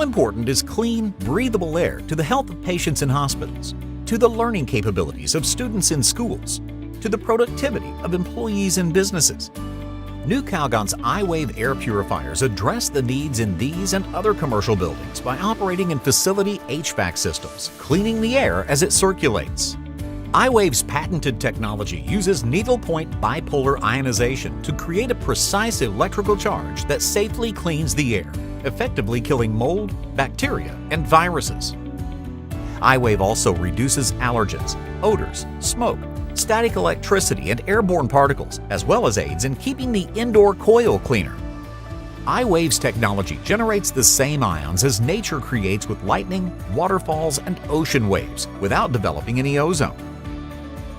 important is clean, breathable air to the health of patients in hospitals, to the learning capabilities of students in schools, to the productivity of employees in businesses? New Calgon's iWave air purifiers address the needs in these and other commercial buildings by operating in facility HVAC systems, cleaning the air as it circulates. iWave's patented technology uses needlepoint bipolar ionization to create a precise electrical charge that safely cleans the air, effectively killing mold, bacteria, and viruses. iWave also reduces allergens, odors, smoke, static electricity, and airborne particles, as well as aids in keeping the indoor coil cleaner. iWave's technology generates the same ions as nature creates with lightning, waterfalls, and ocean waves without developing any ozone.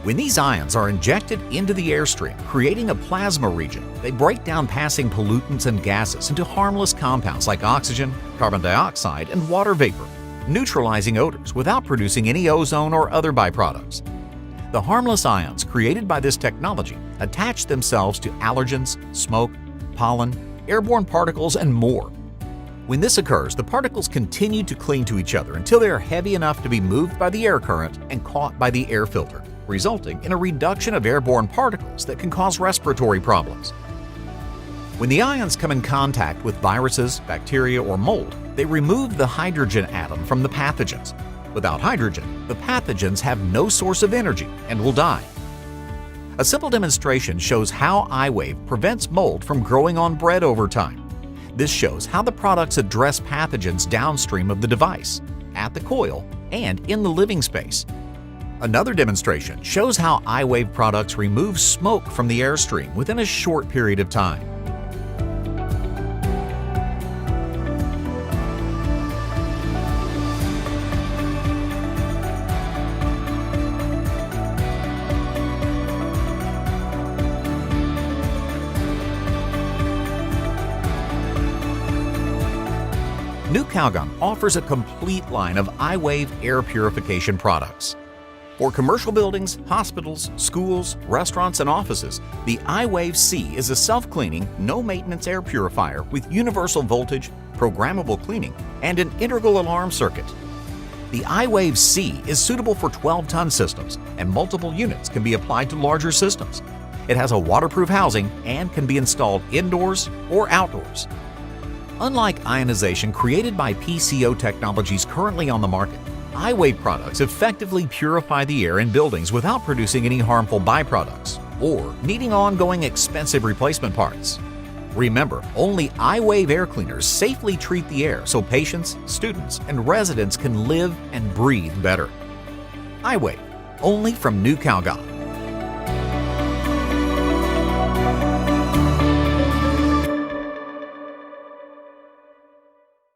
When these ions are injected into the airstream, creating a plasma region, they break down passing pollutants and gases into harmless compounds like oxygen, carbon dioxide, and water vapor, neutralizing odors without producing any ozone or other byproducts. The harmless ions created by this technology attach themselves to allergens, smoke, pollen, airborne particles, and more. When this occurs, the particles continue to cling to each other until they are heavy enough to be moved by the air current and caught by the air filter, resulting in a reduction of airborne particles that can cause respiratory problems. When the ions come in contact with viruses, bacteria, or mold, they remove the hydrogen atom from the pathogens. Without hydrogen, the pathogens have no source of energy and will die. A simple demonstration shows how iWave prevents mold from growing on bread over time. This shows how the products address pathogens downstream of the device, at the coil, and in the living space. Another demonstration shows how iWave products remove smoke from the airstream within a short period of time. New Calgon offers a complete line of iWave air purification products. For commercial buildings, hospitals, schools, restaurants, and offices, the iWave-C is a self-cleaning, no-maintenance air purifier with universal voltage, programmable cleaning, and an integral alarm circuit. The iWave-C is suitable for 12-ton systems, and multiple units can be applied to larger systems. It has a waterproof housing and can be installed indoors or outdoors. Unlike ionization created by PCO technologies currently on the market, iWave products effectively purify the air in buildings without producing any harmful byproducts or needing ongoing expensive replacement parts. Remember, only iWave air cleaners safely treat the air so patients, students, and residents can live and breathe better. iWave, only from New Calgon.